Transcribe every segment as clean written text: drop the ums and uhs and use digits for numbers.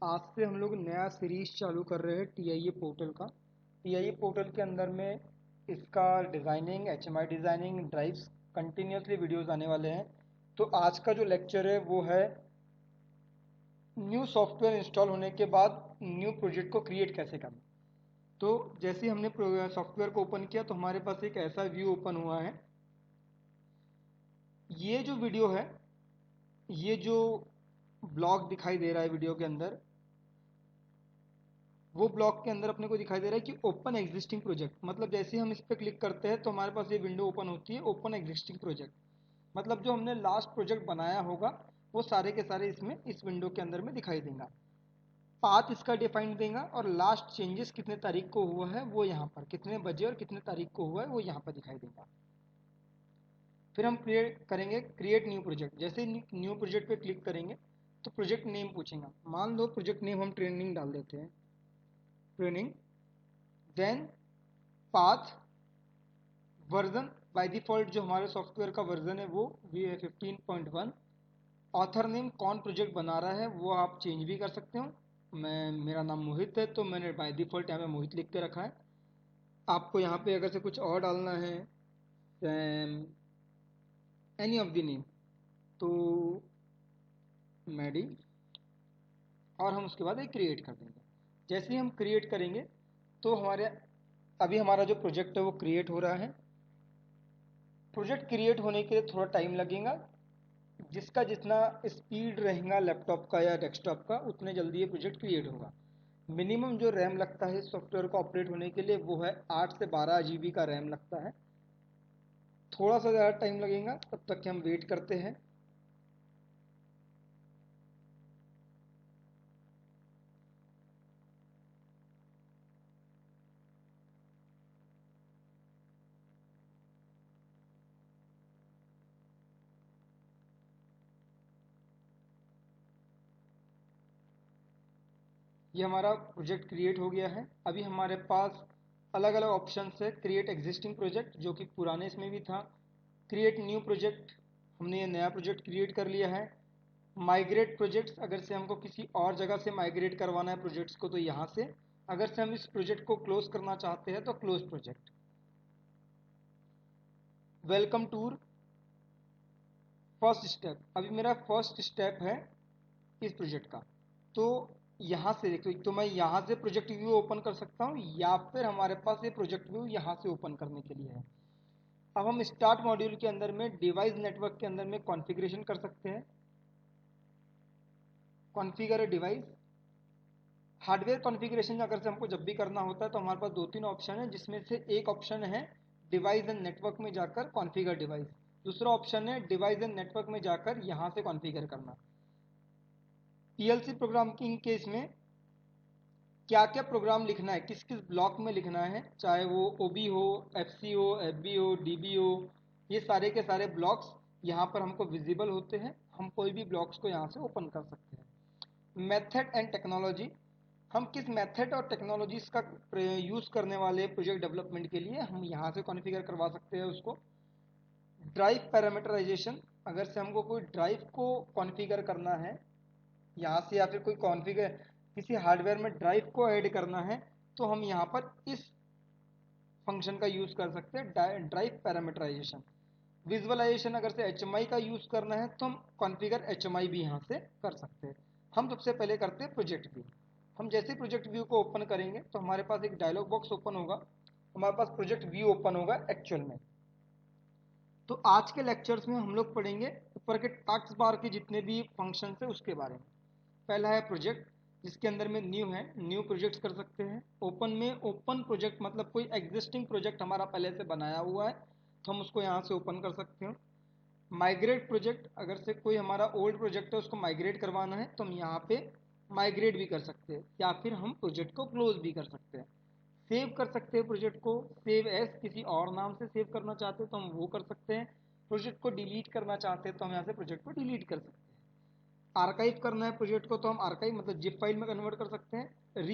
आज से हम लोग नया सीरीज चालू कर रहे हैं टीआईए पोर्टल का। टीआईए पोर्टल के अंदर में इसका designing, HMI designing, drives, continuously videos आने वाले हैं। तो आज का जो लेक्चर है वो है न्यू सॉफ्टवेयर इंस्टॉल होने के बाद न्यू प्रोजेक्ट को क्रिएट कैसे करना। तो जैसे ही हमने सॉफ्टवेयर को ओपन किया तो हमारे पास एक ऐसा व्यू ओपन हुआ है। ये जो वीडियो है, ये जो ब्लॉग दिखाई दे रहा है वीडियो के अंदर, वो ब्लॉक के अंदर अपने को दिखाई दे रहा है कि ओपन एग्जिस्टिंग प्रोजेक्ट। मतलब जैसे ही हम इस पर क्लिक करते हैं तो हमारे पास ये विंडो ओपन होती है, ओपन एग्जिस्टिंग प्रोजेक्ट। मतलब जो हमने लास्ट प्रोजेक्ट बनाया होगा वो सारे के सारे इसमें इस विंडो के अंदर में दिखाई देगा। पाथ इसका डिफाइंड देगा और लास्ट चेंजेस कितने तारीख को हुआ है वो यहाँ पर, कितने बजे और कितने तारीख को हुआ है वो यहाँ पर दिखाई देगा। फिर हम क्रिएट करेंगे क्रिएट न्यू प्रोजेक्ट। जैसे न्यू प्रोजेक्ट पे क्लिक करेंगे तो प्रोजेक्ट नेम पूछेगा। मान लो प्रोजेक्ट नेम हम ट्रेनिंग डाल देते हैं, training. Then path, version, by default जो हमारे सॉफ्टवेयर का वर्जन है वो 15.1। ऑथर नेम, कौन प्रोजेक्ट बना रहा है वो आप चेंज भी कर सकते हो। मेरा नाम मोहित है तो मैंने बाय डिफ़ॉल्ट यहाँ पे मोहित लिख के रखा है। आपको यहाँ पे अगर से कुछ और डालना है, Sam, any of the name, तो मैडी, और हम उसके बाद एक क्रिएट कर देंगे। जैसे ही हम क्रिएट करेंगे तो अभी हमारा जो प्रोजेक्ट है वो क्रिएट हो रहा है। प्रोजेक्ट क्रिएट होने के लिए थोड़ा टाइम लगेगा। जिसका जितना स्पीड रहेगा लैपटॉप का या डेस्कटॉप का, उतने जल्दी ये प्रोजेक्ट क्रिएट होगा। मिनिमम जो रैम लगता है सॉफ्टवेयर को ऑपरेट होने के लिए वो है 8 से 12 जीबी का रैम लगता है। थोड़ा सा ज़्यादा टाइम लगेगा, तब तक कि हम वेट करते हैं। ये हमारा प्रोजेक्ट क्रिएट हो गया है। अभी हमारे पास अलग अलग ऑप्शन है। क्रिएट एग्जिस्टिंग प्रोजेक्ट जो कि पुराने इसमें भी था। क्रिएट न्यू प्रोजेक्ट, हमने ये नया प्रोजेक्ट क्रिएट कर लिया है। माइग्रेट प्रोजेक्ट्स, अगर से हमको किसी और जगह से माइग्रेट करवाना है प्रोजेक्ट्स को तो यहाँ से। अगर से हम इस प्रोजेक्ट को क्लोज करना चाहते हैं तो close project. Welcome tour, first step, अभी मेरा फर्स्ट स्टेप है इस प्रोजेक्ट का। तो यहाँ से देखो, तो मैं यहाँ से प्रोजेक्ट व्यू ओपन कर सकता हूँ या फिर हमारे पास ये प्रोजेक्ट व्यू यहाँ से ओपन करने के लिए है। अब हम स्टार्ट मॉड्यूल के अंदर में डिवाइस नेटवर्क के अंदर में कॉन्फ़िगरेशन कर सकते हैं। कॉन्फ़िगर डिवाइस, हार्डवेयर कॉन्फ़िगरेशन अगर से हमको जब भी करना होता है तो हमारे पास दो तीन ऑप्शन है, जिसमें से एक ऑप्शन है डिवाइस एंड नेटवर्क में जाकर कॉन्फ़िगर डिवाइस। दूसरा ऑप्शन है डिवाइस एंड नेटवर्क में जाकर यहाँ से कॉन्फ़िगर करना। पीएलसी प्रोग्रामिंग केस में क्या क्या प्रोग्राम लिखना है, किस किस ब्लॉक में लिखना है, चाहे वो ओबी हो, एफसी हो, एफबी हो, डीबी हो, ये सारे के सारे ब्लॉक्स यहाँ पर हमको विजिबल होते हैं। हम कोई भी ब्लॉक्स को यहाँ से ओपन कर सकते हैं। मेथड एंड टेक्नोलॉजी, हम किस मेथड और टेक्नोलॉजीज का यूज़ करने वाले प्रोजेक्ट डेवलपमेंट के लिए हम यहाँ से कॉन्फ़िगर करवा सकते हैं उसको। ड्राइव पैरामीटराइजेशन, अगर से हमको कोई ड्राइव को कॉन्फ़िगर करना है यहाँ से, या फिर कोई कॉन्फ़िगर किसी हार्डवेयर में ड्राइव को ऐड करना है, तो हम यहाँ पर इस फंक्शन का यूज़ कर सकते हैं, ड्राइव पैरामीटराइजेशन। विजुअलाइजेशन, अगर से एच का यूज़ करना है तो हम कॉन्फ़िगर एच भी यहाँ से कर सकते हैं। हम सबसे पहले करते हैं प्रोजेक्ट व्यू। हम जैसे प्रोजेक्ट व्यू को ओपन करेंगे तो हमारे पास एक डायलॉग बॉक्स ओपन होगा, हमारे पास प्रोजेक्ट व्यू ओपन होगा एक्चुअल में। तो आज के लेक्चर्स में हम लोग पढ़ेंगे ऊपर के टास्क बार के जितने भी फंक्शन है उसके बारे में। पहला है प्रोजेक्ट, जिसके अंदर में न्यू है, न्यू प्रोजेक्ट्स कर सकते हैं। ओपन में ओपन प्रोजेक्ट मतलब कोई एग्जिस्टिंग प्रोजेक्ट हमारा पहले से बनाया हुआ है तो हम उसको यहाँ से ओपन कर सकते हैं। माइग्रेट प्रोजेक्ट, अगर से कोई हमारा ओल्ड प्रोजेक्ट है उसको माइग्रेट करवाना है तो हम यहाँ पे माइग्रेट भी कर सकते हैं, या फिर हम प्रोजेक्ट को क्लोज भी कर सकते हैं। सेव कर सकते हैं प्रोजेक्ट को, सेव एज किसी और नाम से सेव करना चाहते हैं तो हम वो कर सकते हैं। प्रोजेक्ट को डिलीट करना चाहते हैं तो हम यहाँ से प्रोजेक्ट को डिलीट कर सकते हैं। आर्काइव करना है प्रोजेक्ट को तो हम आर्काइव मतलब जिप फाइल में कन्वर्ट कर सकते हैं।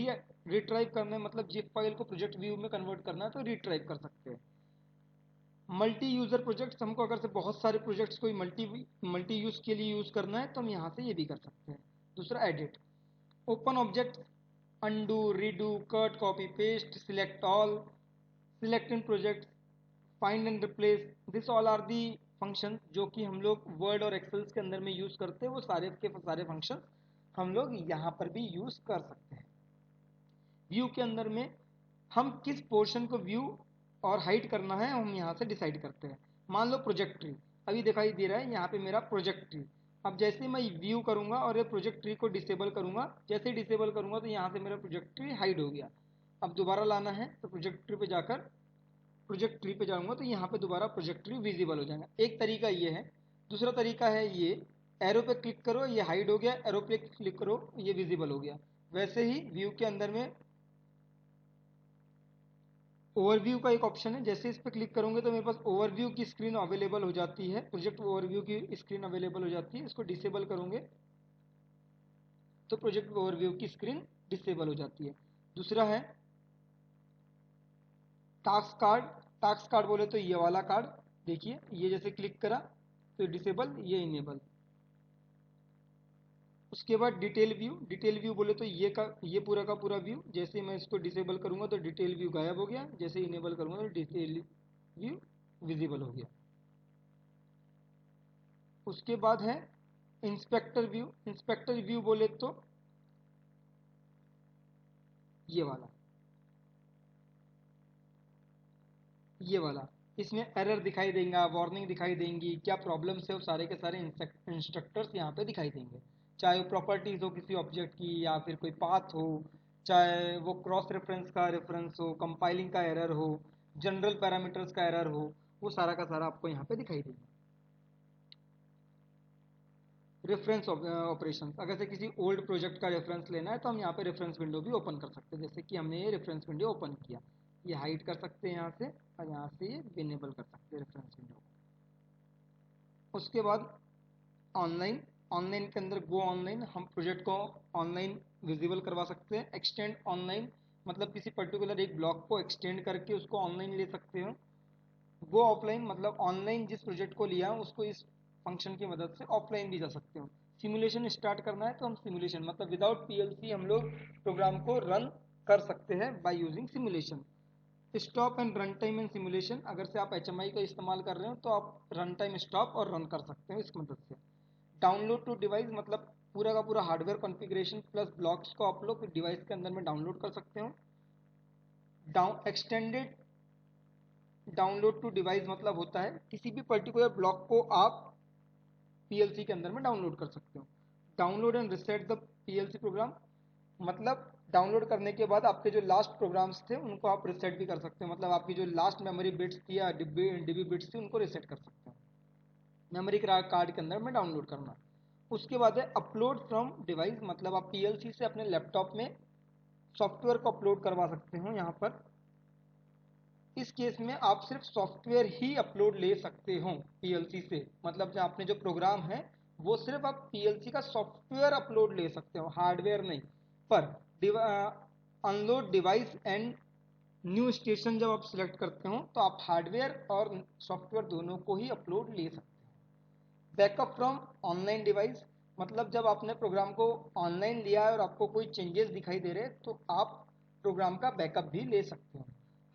रिट्राइव करना है मतलब जिप फाइल को प्रोजेक्ट व्यू में कन्वर्ट करना है तो रिट्राइव कर सकते हैं। मल्टी यूज़र प्रोजेक्ट्स, हमको अगर से बहुत सारे प्रोजेक्ट्स कोई मल्टी यूज़ के लिए यूज़ करना है तो हम यहाँ से ये भी कर सकते हैं। दूसरा edit, open object, undo, redo, cut, copy, paste, select all, select in project, find and replace, this all are the function जो कि हम लोग वर्ड और एक्सेल के अंदर में यूज करते हैं, वो सारे के सारे फंक्शन हम लोग यहाँ पर भी यूज कर सकते हैं। व्यू के अंदर में हम किस पोर्शन को व्यू और हाइड करना है हम यहाँ से डिसाइड करते हैं। मान लो प्रोजेक्ट ट्री अभी दिखाई दे रहा है यहाँ पे मेरा प्रोजेक्ट ट्री। अब जैसे ही मैं व्यू करूंगा और ये प्रोजेक्ट ट्री को डिसेबल करूंगा, जैसे ही डिसेबल करूंगा तो यहाँ से मेरा प्रोजेक्ट ट्री हाइड हो गया। अब दोबारा लाना है तो प्रोजेक्ट ट्री पे जाकर प्रोजेक्ट ट्री पे जाऊंगा तो यहाँ पे दोबारा प्रोजेक्ट ट्री विजिबल हो जाएगा। एक तरीका ये है। दूसरा तरीका है ये, एरो पे क्लिक करो ये हाइड हो गया, एरो पे क्लिक करो ये विजिबल हो गया। वैसे ही व्यू के अंदर में ओवरव्यू का एक ऑप्शन है, जैसे इस पर क्लिक करूंगे तो मेरे पास ओवरव्यू की स्क्रीन अवेलेबल हो जाती है, प्रोजेक्ट ओवरव्यू की स्क्रीन अवेलेबल हो जाती है। इसको डिसेबल करोगे तो प्रोजेक्ट ओवरव्यू की स्क्रीन डिसेबल हो जाती है। दूसरा है टास्क कार्ड। टास्क कार्ड बोले तो ये वाला कार्ड देखिए, ये जैसे क्लिक करा तो डिसेबल, ये इनेबल। उसके बाद डिटेल व्यू। डिटेल व्यू बोले तो ये पूरा का पूरा व्यू, जैसे मैं इसको डिसेबल करूंगा तो डिटेल व्यू गायब हो गया, जैसे इनेबल करूंगा तो डिटेल व्यू विजिबल हो गया। उसके बाद है इंस्पेक्टर व्यू। इंस्पेक्टर व्यू बोले तो ये वाला, ये वाला। इसमें एरर दिखाई देगा, वार्निंग दिखाई देंगी, क्या प्रॉब्लम्स है वो सारे के सारे इंस्ट्रक्टर्स यहाँ पे दिखाई देंगे। चाहे वो प्रॉपर्टीज हो किसी ऑब्जेक्ट की, या फिर कोई पाथ हो, चाहे वो क्रॉस रेफरेंस का रेफरेंस हो, कंपाइलिंग का एरर हो, जनरल पैरामीटर्स का एरर हो, वो सारा का सारा आपको यहाँ पे दिखाई देगा। रेफरेंस ऑपरेशन, अगर से किसी ओल्ड प्रोजेक्ट का रेफरेंस लेना है तो हम यहाँ पे रेफरेंस विंडो भी ओपन कर सकते हैं, जैसे कि हमने ये रेफरेंस विंडो ओपन किया, ये हाइड कर सकते हैं यहाँ से, और यहाँ से ये इनेबल कर सकते हैं रेफरेंस विंडो। उसके बाद ऑनलाइन। ऑनलाइन के अंदर गो ऑनलाइन, हम प्रोजेक्ट को ऑनलाइन विजिबल करवा सकते हैं। एक्सटेंड ऑनलाइन मतलब किसी पर्टिकुलर एक ब्लॉक को एक्सटेंड करके उसको ऑनलाइन ले सकते हो। गो ऑफलाइन मतलब ऑनलाइन जिस प्रोजेक्ट को लिया उसको इस फंक्शन की मदद से ऑफलाइन भी जा सकते हो। सिमुलेशन स्टार्ट करना है तो हम सिमुलेशन मतलब विदाउट पीएलसी हम लोग प्रोग्राम को रन कर सकते हैं by using simulation. Stop and run time and simulation, अगर से आप HMI का इस्तेमाल कर रहे हो तो आप रन टाइम स्टॉप और रन कर सकते हो इस मदद से। डाउनलोड टू डिवाइस मतलब पूरा का पूरा हार्डवेयर कॉन्फ़िगरेशन प्लस ब्लॉक्स को आप लोग डिवाइस के अंदर में डाउनलोड कर सकते हो। एक्सटेंडेड डाउनलोड टू डिवाइस मतलब होता है किसी भी पर्टिकुलर ब्लॉक को आप पीएलसी के अंदर में डाउनलोड कर सकते हो। Download and reset the PLC program मतलब डाउनलोड करने के बाद आपके जो लास्ट प्रोग्राम्स थे उनको आप रिसेट भी कर सकते हो, मतलब आपकी जो लास्ट मेमोरी बिट्स थी या डीबी बिट्स थी उनको रिसेट कर सकते हो मेमोरी कार्ड के अंदर में डाउनलोड करना। उसके बाद है अपलोड फ्रॉम डिवाइस मतलब आप पीएलसी से अपने लैपटॉप में सॉफ्टवेयर को अपलोड करवा सकते हो। यहाँ पर इस केस में आप सिर्फ सॉफ्टवेयर ही अपलोड ले सकते हो पीएलसी से, मतलब जो आपने जो प्रोग्राम है वो सिर्फ आप पीएलसी का सॉफ्टवेयर अपलोड ले सकते हो, हार्डवेयर नहीं। पर unload device and new station जब आप सिलेक्ट करते हो तो आप हार्डवेयर और सॉफ्टवेयर दोनों को ही अपलोड ले सकते हो। बैकअप फ्रॉम ऑनलाइन डिवाइस मतलब जब आपने प्रोग्राम को ऑनलाइन लिया है और आपको कोई चेंजेस दिखाई दे रहे हैं तो आप प्रोग्राम का बैकअप भी ले सकते हो।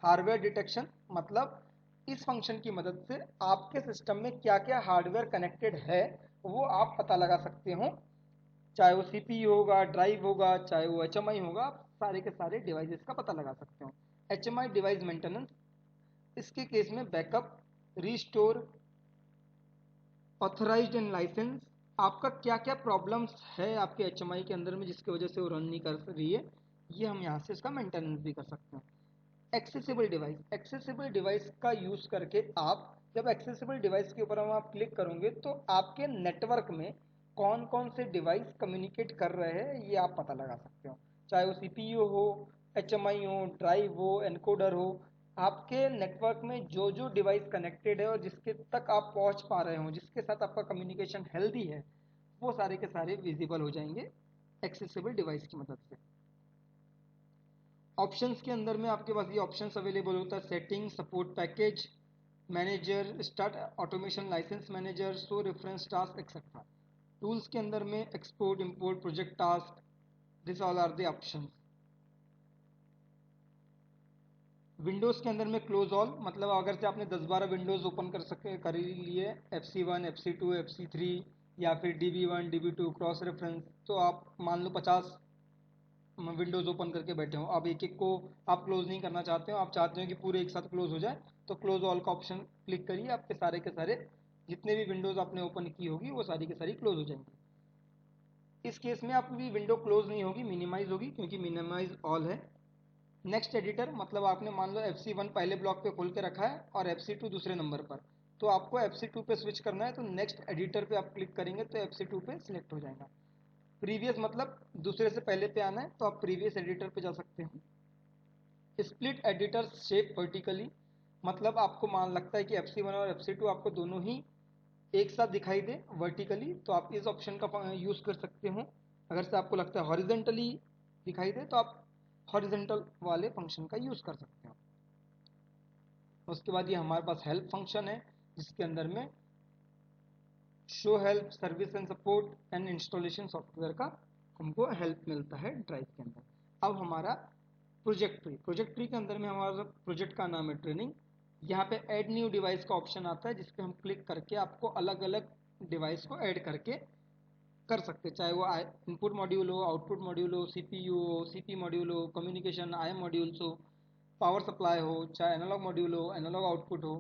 हार्डवेयर डिटेक्शन मतलब इस फंक्शन की मदद से आपके सिस्टम में क्या क्या हार्डवेयर कनेक्टेड है वो आप पता लगा सकते हो, चाहे वो सीपीयू होगा, ड्राइव होगा, चाहे वो एचएमआई होगा, आप सारे के सारे डिवाइसेस का पता लगा सकते हो। एचएमआई डिवाइस मेंटेनेंस, इसके केस में backup, restore, authorised and licence, आपका क्या क्या प्रॉब्लम्स है आपके एचएमआई के अंदर में जिसकी वजह से वो रन नहीं कर रही है, ये हम यहाँ से इसका मेंटेनेंस भी कर सकते हैं। एक्सेसिबल डिवाइस, एक्सेसिबल डिवाइस का यूज करके आप जब एक्सेसिबल डिवाइस के ऊपर हम आप क्लिक करोगे तो आपके नेटवर्क में कौन कौन से डिवाइस कम्युनिकेट कर रहे हैं ये आप पता लगा सकते हो, चाहे वो सीपीयू हो, एचएमआई हो, ड्राइव हो, एनकोडर हो, आपके नेटवर्क में जो जो डिवाइस कनेक्टेड है और जिसके तक आप पहुंच पा रहे हो, जिसके साथ आपका कम्युनिकेशन हेल्दी है, वो सारे के सारे विजिबल हो जाएंगे एक्सेसिबल डिवाइस की मदद से। ऑप्शंस के अंदर में आपके पास ये ऑप्शंस अवेलेबल होता है, setting, support package manager, start automation, licence manager, show reference task etcetera. Tools के अंदर में export, import, project task, this all are the option. Windows के अंदर में क्लोज ऑल, मतलब अगर से आपने 10-12 विंडोज ओपन कर ही लिए, FC1, FC2, FC3 या फिर DB1 DB2 क्रॉस रेफरेंस, तो आप मान लो 50 विंडोज ओपन करके बैठे हो, अब एक एक को आप क्लोज नहीं करना चाहते हो, आप चाहते हो कि पूरे एक साथ क्लोज हो जाए, तो क्लोज ऑल का ऑप्शन क्लिक करिए, आपके सारे के सारे जितने भी विंडोज आपने ओपन की होगी वो सारी की सारी क्लोज हो जाएंगी। इस केस में आपकी विंडो क्लोज नहीं होगी, मिनिमाइज होगी, क्योंकि मिनिमाइज ऑल है। नेक्स्ट एडिटर, मतलब आपने मान लो FC1 पहले ब्लॉक पे खोल के रखा है और FC2 दूसरे नंबर पर, तो आपको FC2 पे स्विच करना है, तो नेक्स्ट एडिटर पे आप क्लिक करेंगे तो FC2 पे सिलेक्ट हो जाएगा। प्रीवियस मतलब दूसरे से पहले पे आना है, तो आप प्रीवियस एडिटर पे जा सकते हैं। स्प्लिट एडिटर शेप वर्टिकली, मतलब आपको मान लगता है कि FC1 और FC2 आपको दोनों ही एक साथ दिखाई दे वर्टिकली, तो आप इस ऑप्शन का यूज कर सकते हो। अगर से आपको लगता है हॉरिजेंटली दिखाई दे, तो आप हॉरिजेंटल वाले फंक्शन का यूज कर सकते हो। उसके बाद ये हमारे पास हेल्प फंक्शन है, जिसके अंदर में show help, service and support and installation software का हमको हेल्प मिलता है ड्राइव के अंदर। अब हमारा प्रोजेक्ट ट्री, प्रोजेक्ट ट्री के अंदर में हमारा प्रोजेक्ट का नाम है ट्रेनिंग। यहाँ पे ऐड न्यू डिवाइस का ऑप्शन आता है, जिसपे हम क्लिक करके आपको अलग अलग डिवाइस को ऐड करके कर सकते हैं, चाहे वो इनपुट मॉड्यूल हो, आउटपुट मॉड्यूल हो, CPU हो, CP मॉड्यूल हो, कम्युनिकेशन IM मॉड्यूल्स हो, पावर सप्लाई हो, चाहे एनालॉग मॉड्यूल हो, एनालॉग आउटपुट हो,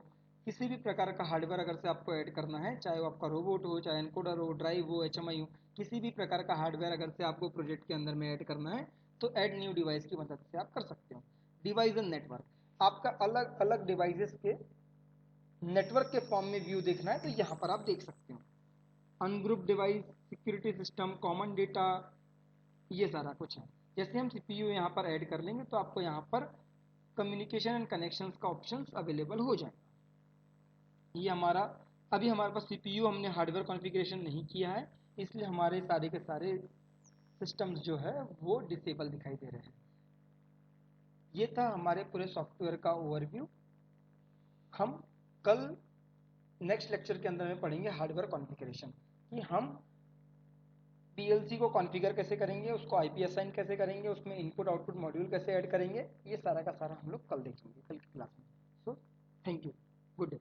किसी भी प्रकार का हार्डवेयर अगर से आपको ऐड करना है, चाहे वो आपका रोबोट हो, चाहे एनकोडर हो, ड्राइव हो, HMI हो, किसी भी प्रकार का हार्डवेयर अगर से आपको प्रोजेक्ट के अंदर में ऐड करना है, तो ऐड न्यू डिवाइस की मदद से आप कर सकते हो। डिवाइस एंड नेटवर्क, आपका अलग अलग डिवाइसेस के नेटवर्क के फॉर्म में व्यू देखना है, तो यहाँ पर आप देख सकते हो। Ungroup device, security system, common data, ये सारा कुछ है। जैसे हम CPU यहाँ पर ऐड कर लेंगे, तो आपको यहाँ पर कम्युनिकेशन एंड कनेक्शंस का ऑप्शंस अवेलेबल हो जाएगा। ये हमारा, अभी हमारे पास CPU हमने हार्डवेयर कॉन्फ़िगरेशन नहीं किया है, इसलिए हमारे सारे के सारे सिस्टम्स जो है वो डिसेबल दिखाई दे रहे हैं। ये था हमारे पूरे सॉफ्टवेयर का ओवरव्यू। हम कल नेक्स्ट लेक्चर के अंदर में पढ़ेंगे हार्डवेयर कॉन्फ़िगरेशन, कि हम PLC को कॉन्फ़िगर कैसे करेंगे, उसको IP असाइन कैसे करेंगे, उसमें इनपुट आउटपुट मॉड्यूल कैसे ऐड करेंगे, ये सारा का सारा हम लोग कल देखेंगे कल की क्लास में। So thank you, good day.